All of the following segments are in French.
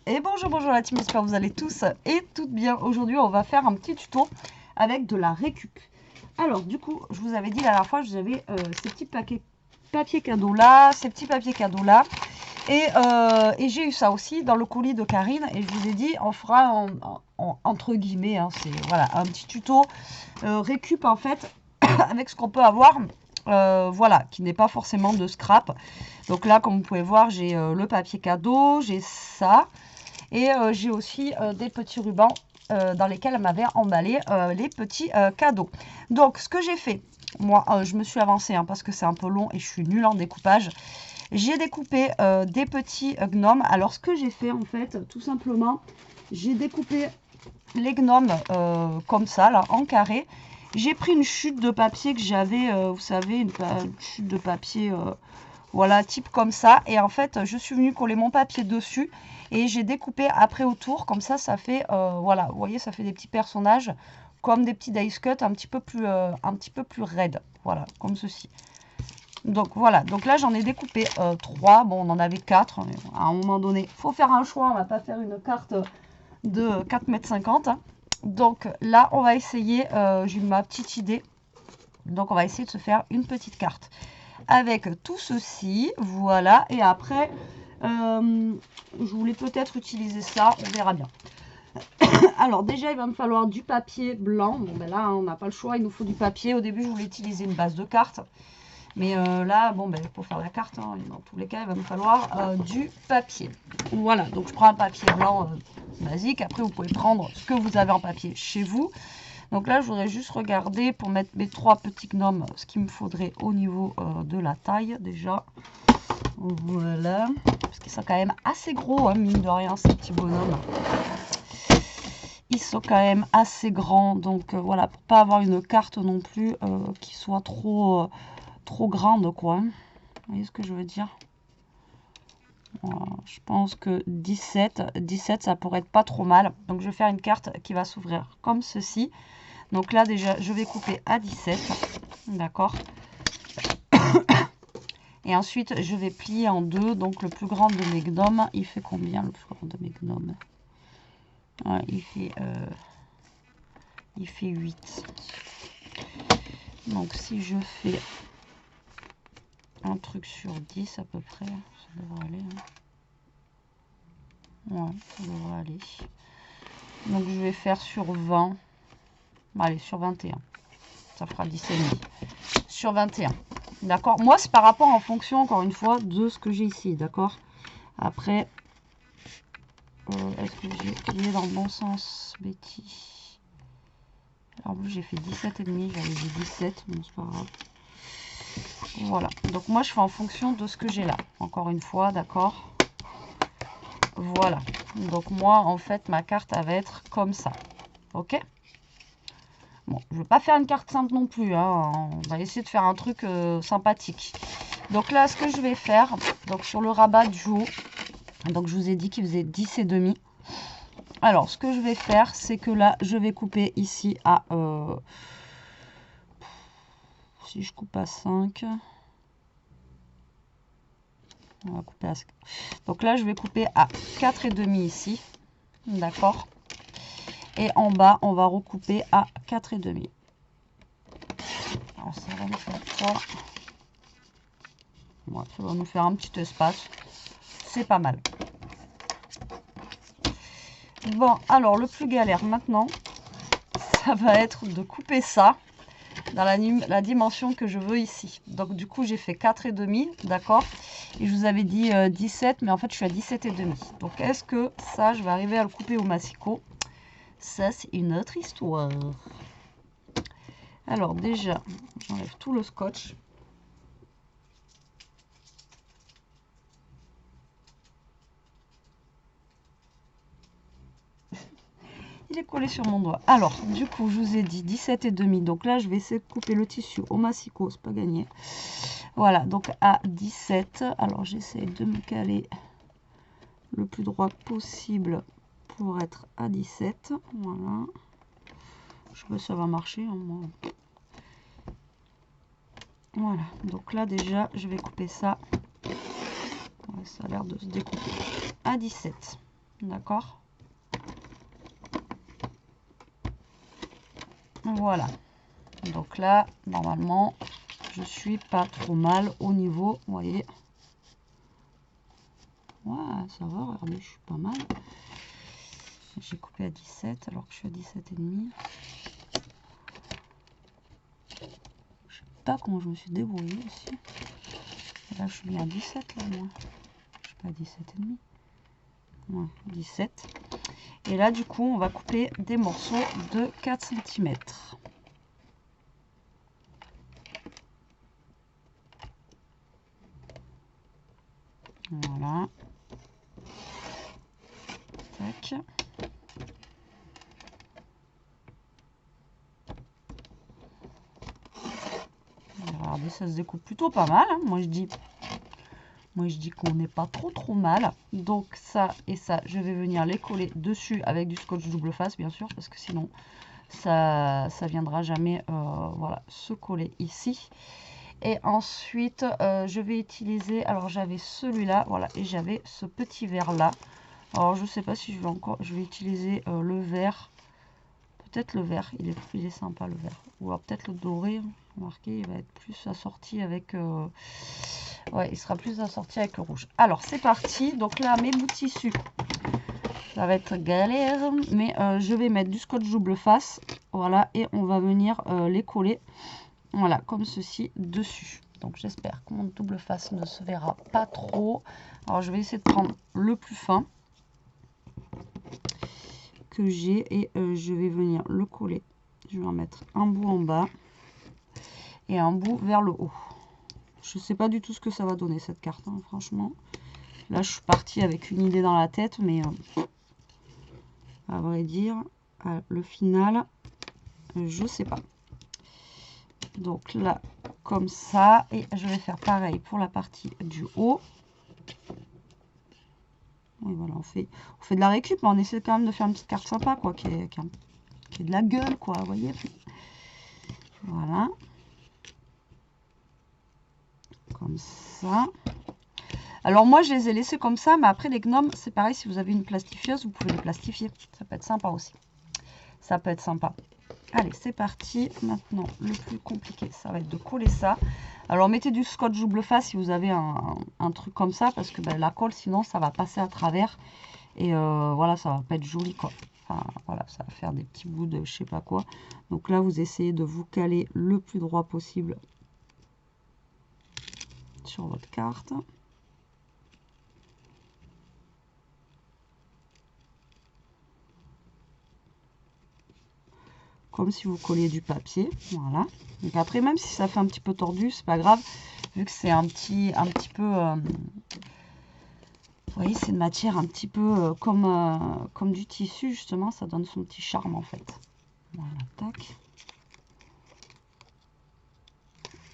Et bonjour, bonjour la team, j'espère que vous allez tous et toutes bien. Aujourd'hui, on va faire un petit tuto avec de la récup. Alors, du coup, je vous avais dit la dernière fois, je vous avais ces petits papiers cadeaux là, ces petits papiers cadeaux là. Et j'ai eu ça aussi dans le colis de Karine. Et je vous ai dit, on fera entre guillemets, hein, c'est voilà, un petit tuto récup en fait, avec ce qu'on peut avoir. Voilà, qui n'est pas forcément de scrap. Donc là, comme vous pouvez voir, j'ai le papier cadeau, j'ai ça. Et j'ai aussi des petits rubans dans lesquels elle m'avait emballé les petits cadeaux. Donc, ce que j'ai fait, moi, je me suis avancée hein, parce que c'est un peu long et je suis nulle en découpage. J'ai découpé des petits gnomes. Alors, ce que j'ai fait, en fait, tout simplement, j'ai découpé les gnomes comme ça, là, en carré. J'ai pris une chute de papier que j'avais, vous savez, une chute de papier, voilà, type comme ça. Et en fait, je suis venue coller mon papier dessus et j'ai découpé après autour. Comme ça fait, voilà, vous voyez, ça fait des petits personnages comme des petits dice cut un petit peu plus raides. Voilà, comme ceci. Donc voilà, donc là j'en ai découpé 3. Bon, on en avait 4. À un moment donné, il faut faire un choix. On va pas faire une carte de 4,50 m. Donc là, on va essayer, j'ai ma petite idée. Donc on va essayer de se faire une petite carte avec tout ceci, voilà. Et après, je voulais peut-être utiliser ça, on verra bien. Alors déjà, il va me falloir du papier blanc. Bon ben là, on n'a pas le choix, il nous faut du papier. Au début, je voulais utiliser une base de carte. Mais là, bon, ben, pour faire la carte, hein, dans tous les cas, il va me falloir du papier. Voilà, donc je prends un papier blanc basique. Après, vous pouvez prendre ce que vous avez en papier chez vous. Donc là, je voudrais juste regarder pour mettre mes 3 petits gnomes, ce qu'il me faudrait au niveau de la taille déjà. Voilà, parce qu'ils sont quand même assez gros, hein, mine de rien, ces petits bonhommes. Ils sont quand même assez grands, donc voilà, pour pas avoir une carte non plus qui soit trop grande, quoi. Vous voyez ce que je veux dire? Voilà, je pense que 17, ça pourrait être pas trop mal. Donc je vais faire une carte qui va s'ouvrir comme ceci. Donc là déjà, je vais couper à 17, d'accord. Et ensuite, je vais plier en deux. Donc le plus grand de mes gnomes, il fait combien le plus grand de mes gnomes? Ouais, il fait 8. Donc si je fais un truc sur 10 à peu près, ça devrait aller. Hein. Ouais, ça devrait aller. Donc je vais faire sur 20. Allez, sur 21. Ça fera 10,5. Sur 21. D'accord. Moi, c'est par rapport en fonction, encore une fois, de ce que j'ai ici. D'accord. Après, est-ce que j'ai plié dans le bon sens, Betty? En plus, j'ai fait 17,5. J'avais dit 17, mais c'est pas grave. Voilà. Donc moi, je fais en fonction de ce que j'ai là. Encore une fois, d'accord. Voilà. Donc moi, en fait, ma carte, elle va être comme ça. Ok. Bon, je ne vais pas faire une carte simple non plus. Hein. On va essayer de faire un truc sympathique. Donc là, ce que je vais faire, donc sur le rabat du haut, donc je vous ai dit qu'il faisait 10,5. Alors, ce que je vais faire, c'est que là, je vais couper ici à... si je coupe à 5... On va couper à... Donc là, je vais couper à 4,5 ici. D'accord. Et en bas, on va recouper à 4,5. Alors, ça va nous faire quoi? Ouais, ça va nous faire un petit espace. C'est pas mal. Bon, alors, le plus galère maintenant, ça va être de couper ça dans la dimension que je veux ici. Donc, du coup, j'ai fait 4,5, d'accord? Et je vous avais dit 17, mais en fait, je suis à 17,5. Donc, est-ce que ça, je vais arriver à le couper au massicot? Ça, c'est une autre histoire. Alors, déjà, j'enlève tout le scotch. Il est collé sur mon doigt. Alors, du coup, je vous ai dit 17,5. Donc là, je vais essayer de couper le tissu au massicot. C'est pas gagné. Voilà, donc à 17. Alors, j'essaie de me caler le plus droit possible pour être à 17. Voilà. Je sais pas si ça va marcher. Hein, moi. Voilà. Donc là, déjà, je vais couper ça. Ouais, ça a l'air de se découper à 17. d'accord? Voilà. Donc là, normalement, je suis pas trop mal au niveau, vous voyez. Ouais, ça va, regardez, je suis pas mal. J'ai coupé à 17 alors que je suis à 17,5. Je sais pas comment je me suis débrouillée ici. Là, je suis bien à 17 là, moi. Je suis pas à 17,5. Ouais, 17. Et là, du coup, on va couper des morceaux de 4 cm. Voilà. Tac. Regardez, ça se découpe plutôt pas mal, hein. Moi, je dis qu'on n'est pas trop mal. Donc, ça et ça, je vais venir les coller dessus avec du scotch double face, bien sûr, parce que sinon, ça viendra jamais voilà, se coller ici. Et ensuite, je vais utiliser, alors j'avais celui-là, voilà, et j'avais ce petit verre là. Alors je sais pas si je vais utiliser le vert, peut-être le vert, il est sympa le vert, ou alors peut-être le doré, remarquez, il va être plus assorti avec, ouais, il sera plus assorti avec le rouge. Alors c'est parti, donc là mes bouts de tissu, ça va être galère, mais je vais mettre du scotch double face, voilà, et on va venir les coller. Voilà, comme ceci dessus. Donc j'espère que mon double face ne se verra pas trop. Alors je vais essayer de prendre le plus fin que j'ai et je vais venir le coller. Je vais en mettre un bout en bas et un bout vers le haut. Je ne sais pas du tout ce que ça va donner cette carte, hein, franchement. Là je suis partie avec une idée dans la tête, mais à vrai dire, le final, je sais pas. Donc là, comme ça, et je vais faire pareil pour la partie du haut. Et voilà, on fait de la récup, mais on essaie quand même de faire une petite carte sympa, quoi, qui est de la gueule, quoi, vous voyez. Voilà. Comme ça. Alors moi, je les ai laissés comme ça, mais après les gnomes, c'est pareil, si vous avez une plastifieuse, vous pouvez les plastifier. Ça peut être sympa aussi. Ça peut être sympa. Allez, c'est parti. Maintenant, le plus compliqué, ça va être de coller ça. Alors, mettez du scotch double face si vous avez un truc comme ça, parce que ben, la colle, sinon, ça va passer à travers. Et voilà, ça va pas être joli, quoi. Enfin, voilà, ça va faire des petits bouts de je sais pas quoi. Donc là, vous essayez de vous caler le plus droit possible sur votre carte. Comme si vous colliez du papier, voilà. Donc après, même si ça fait un petit peu tordu, c'est pas grave, vu que c'est un petit peu, vous voyez, c'est une matière un petit peu comme du tissu, justement, ça donne son petit charme en fait. Voilà, tac,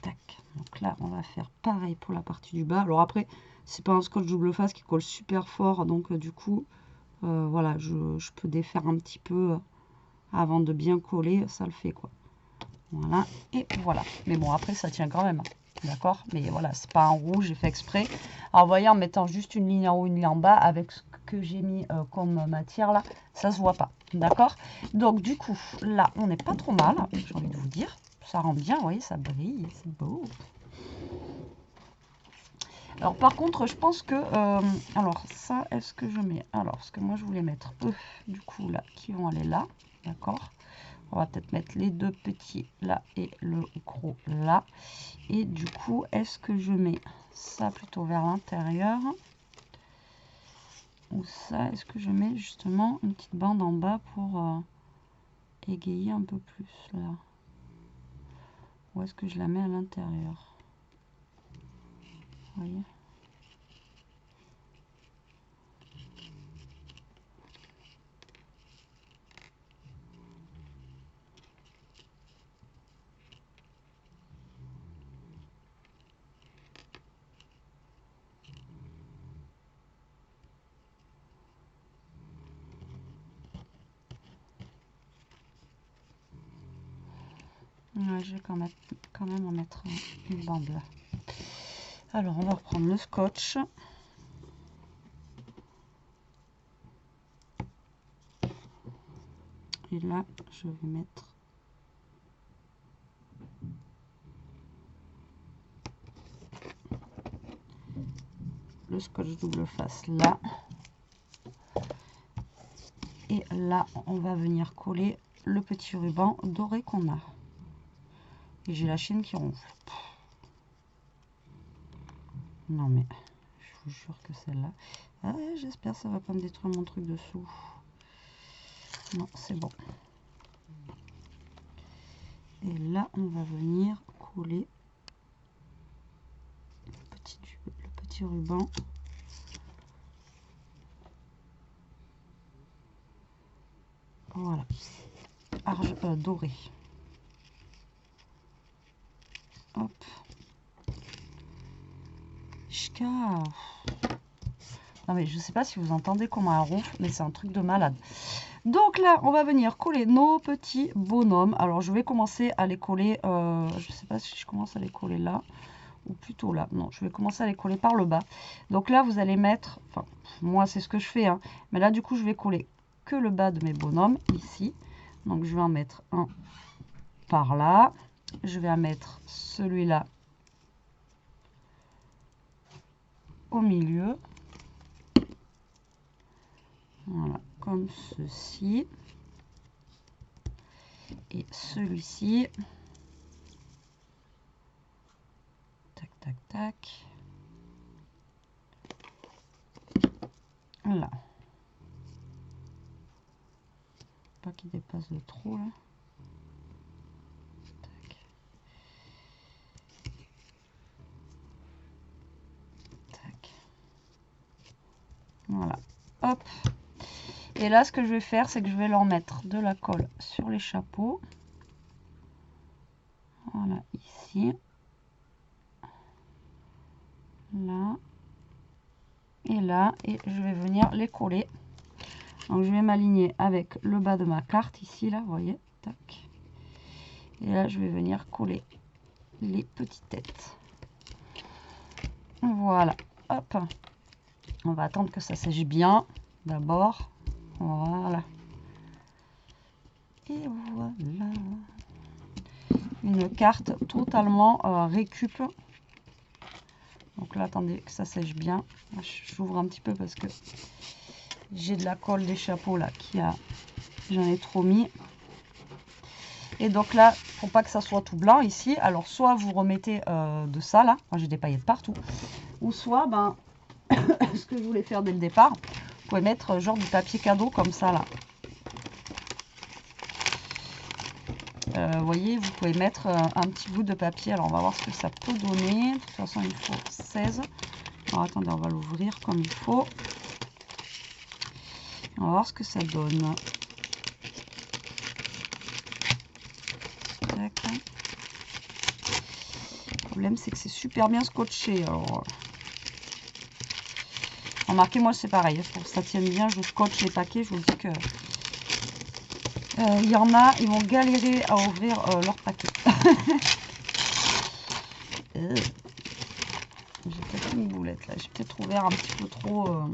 tac. Donc là, on va faire pareil pour la partie du bas. Alors après, c'est pas un scotch double face qui colle super fort, donc du coup, voilà, je peux défaire un petit peu avant de bien coller, ça le fait quoi. Voilà, et voilà. Mais bon, après, ça tient quand même. D'accord? Mais voilà, c'est pas un rouge, j'ai fait exprès. Alors, vous voyez, en mettant juste une ligne en haut, une ligne en bas, avec ce que j'ai mis comme matière là, ça se voit pas. D'accord? Donc, du coup, là, on n'est pas trop mal, j'ai envie de vous dire. Ça rend bien, vous voyez, ça brille, c'est beau. Alors, par contre, je pense que... alors, ça, est-ce que je mets... Alors, parce que moi, je voulais mettre eux, du coup, là, qui vont aller là. D'accord? On va peut-être mettre les deux petits là et le gros là. Et du coup, est-ce que je mets ça plutôt vers l'intérieur? Ou ça, est-ce que je mets justement une petite bande en bas pour égayer un peu plus là? Ou est-ce que je la mets à l'intérieur? Vous voyez? Ouais, je vais quand même en mettre une bande là. Alors, on va reprendre le scotch. Et là, je vais mettre le scotch double face là. Et là, on va venir coller le petit ruban doré qu'on a. Et j'ai la chaîne qui ronfle. Non mais, je vous jure que celle-là... Ah, j'espère que ça va pas me détruire mon truc dessous. Non, c'est bon. Et là, on va venir coller le petit ruban. Voilà. Doré. Hop. Jusqu'à... Non mais je sais pas si vous entendez comment elle ronfle, mais c'est un truc de malade. Donc là, on va venir coller nos petits bonhommes. Alors je vais commencer à les coller, je sais pas si je commence à les coller là, ou plutôt là. Non, je vais commencer à les coller par le bas. Donc là, vous allez mettre, enfin, moi c'est ce que je fais, hein, mais là du coup, je vais coller que le bas de mes bonhommes, ici. Donc je vais en mettre un par là. Je vais en mettre celui-là au milieu. Voilà, comme ceci. Et celui-ci. Tac, tac, tac. Là. Pas qu'il dépasse de trop là. Tac. Tac. Voilà. Hop. Et là, ce que je vais faire, c'est que je vais leur mettre de la colle sur les chapeaux. Voilà, ici. Là. Et là. Et je vais venir les coller. Donc, je vais m'aligner avec le bas de ma carte ici, là, vous voyez. Tac. Et là, je vais venir coller les petites têtes. Voilà. Hop. On va attendre que ça sèche bien, d'abord. Voilà. Et voilà. Une carte totalement récup. Donc là, attendez que ça sèche bien. J'ouvre un petit peu parce que j'ai de la colle des chapeaux là qui a... J'en ai trop mis. Et donc là, faut pas que ça soit tout blanc ici. Alors soit vous remettez de ça là. Moi j'ai des paillettes partout. Ou soit, ben, ce que je voulais faire dès le départ, vous pouvez mettre genre du papier cadeau comme ça là. Vous voyez, vous pouvez mettre un petit bout de papier. Alors on va voir ce que ça peut donner. De toute façon, il faut 16. Alors attendez, on va l'ouvrir comme il faut. On va voir ce que ça donne. Tac. Le problème, c'est que c'est super bien scotché. Alors, remarquez, moi c'est pareil. Pour que ça tienne bien, je scotche les paquets. Je vous dis que il y en a, ils vont galérer à ouvrir leur paquet. J'ai peut-être une boulette là. J'ai peut-être ouvert un petit peu trop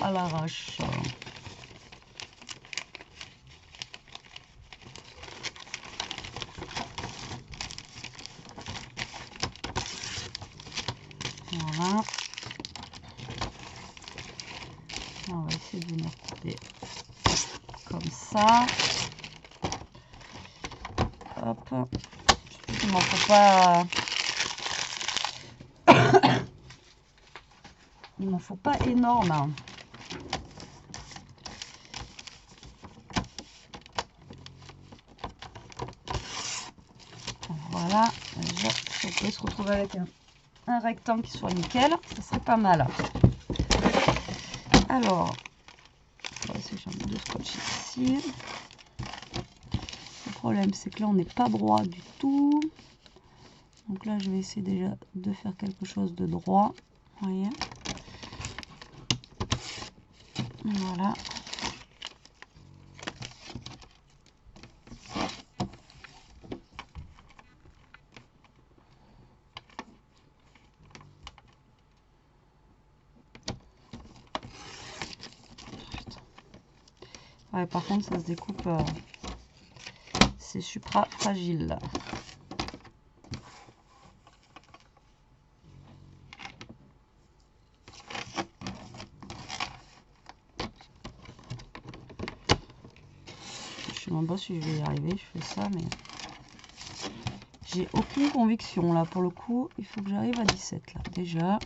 à l'arrache. Voilà. On va essayer de venir couper comme ça. Hop. Il m'en faut pas. Il m'en faut pas énorme. Hein. Voilà. Déjà, si on pouvait se retrouver avec un rectangle qui soit nickel, ça serait pas mal. Alors, on va essayer de changer de scotch ici. Le problème, c'est que là, on n'est pas droit du tout. Donc là, je vais essayer déjà de faire quelque chose de droit. Vous voyez? Voilà. Ouais, par contre, ça se découpe. C'est supra fragile. Je sais même pas si je vais y arriver. Je fais ça, mais j'ai aucune conviction là. Pour le coup, il faut que j'arrive à 17 là. Déjà,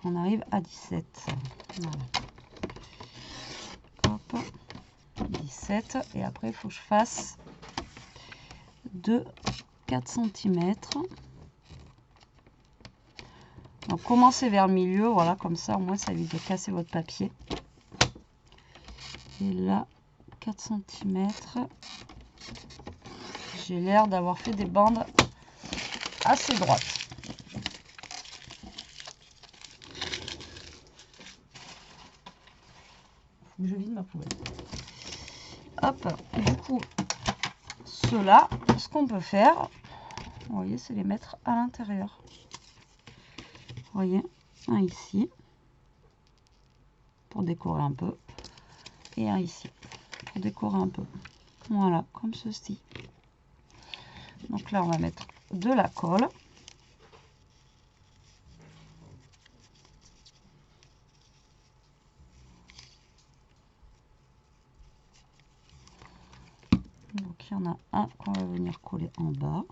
on arrive à 17. Voilà. Hop, 17. Et après, il faut que je fasse de 4 cm. Donc commencez vers le milieu, voilà, comme ça au moins ça évite de casser votre papier. Et là, 4 cm. J'ai l'air d'avoir fait des bandes assez droites. Faut que je vide ma poubelle. Hop, du coup, ceux-là, ce qu'on peut faire, vous voyez, c'est les mettre à l'intérieur. Vous voyez, un ici, pour décorer un peu, et un ici, pour décorer un peu. Voilà, comme ceci. Donc là, on va mettre de la colle. Donc il y en a un qu'on va venir coller en bas.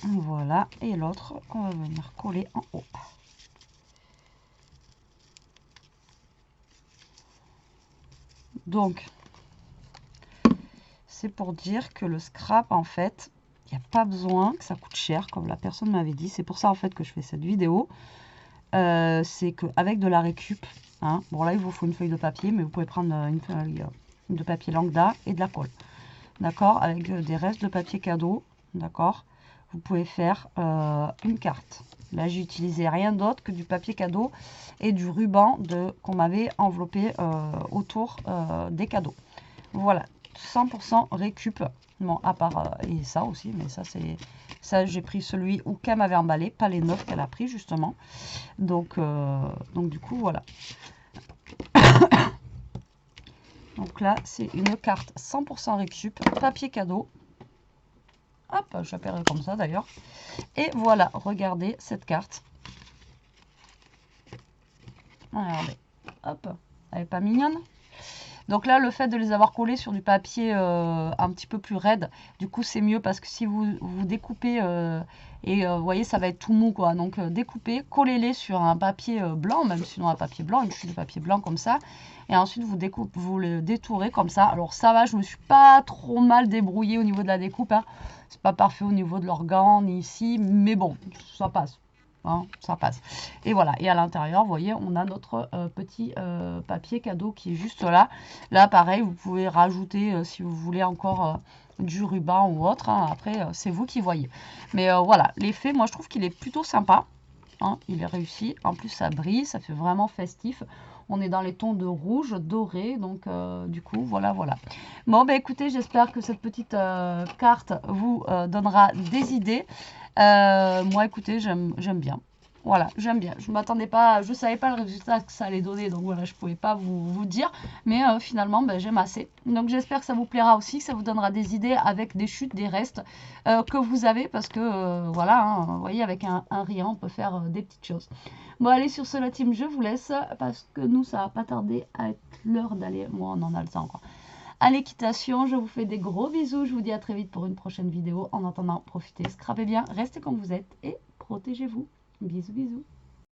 Voilà, et l'autre qu'on va venir coller en haut. Donc, c'est pour dire que le scrap, en fait, il n'y a pas besoin que ça coûte cher, comme la personne m'avait dit. C'est pour ça, en fait, que je fais cette vidéo. C'est qu'avec de la récup, hein, bon là, il vous faut une feuille de papier, mais vous pouvez prendre une feuille de papier lambda et de la colle. D'accord? Avec des restes de papier cadeau, d'accord? Vous pouvez faire une carte. Là, j'ai utilisé rien d'autre que du papier cadeau et du ruban qu'on m'avait enveloppé autour des cadeaux. Voilà, 100% récup. Bon, à part, et ça aussi, mais ça, c'est... Ça, j'ai pris celui où qu'elle m'avait emballé, pas les neufs qu'elle a pris, justement. Donc du coup, voilà. Donc là, c'est une carte 100% récup, papier cadeau. Hop, je l'appellerai comme ça d'ailleurs. Et voilà, regardez cette carte. Regardez, hop, elle n'est pas mignonne? Donc là, le fait de les avoir collés sur du papier un petit peu plus raide, du coup, c'est mieux parce que si vous découpez, vous voyez, ça va être tout mou, quoi. Donc, découpez, collez-les sur un papier blanc, même sinon un papier blanc, une chute de papier blanc comme ça. Et ensuite, vous le détourez comme ça. Alors, ça va, je me suis pas trop mal débrouillée au niveau de la découpe, hein. C'est pas parfait au niveau de l'organe, ni ici, mais bon, ça passe. Hein, ça passe. Et voilà, et à l'intérieur, vous voyez, on a notre petit papier cadeau qui est juste là. Là, pareil, vous pouvez rajouter, si vous voulez, encore du ruban ou autre. Hein. Après, c'est vous qui voyez. Mais voilà, l'effet, moi, je trouve qu'il est plutôt sympa. Hein, il est réussi. En plus, ça brille, ça fait vraiment festif. On est dans les tons de rouge, doré. Donc, du coup, voilà, voilà. Bon, ben écoutez, j'espère que cette petite carte vous donnera des idées. Moi, écoutez, j'aime bien. Voilà, j'aime bien. Je m'attendais pas, je savais pas le résultat que ça allait donner, donc voilà, je pouvais pas vous dire. Mais finalement, ben, j'aime assez. Donc j'espère que ça vous plaira aussi, que ça vous donnera des idées avec des chutes, des restes que vous avez, parce que voilà, hein, vous voyez, avec un rien, on peut faire des petites choses. Bon, allez, sur ce, la team, je vous laisse, parce que nous, ça va pas tarder à être l'heure d'aller. Moi, on en a le temps encore. À l'équitation, je vous fais des gros bisous. Je vous dis à très vite pour une prochaine vidéo. En attendant, profitez, scrapez bien, restez comme vous êtes et protégez-vous. Bisous, bisous.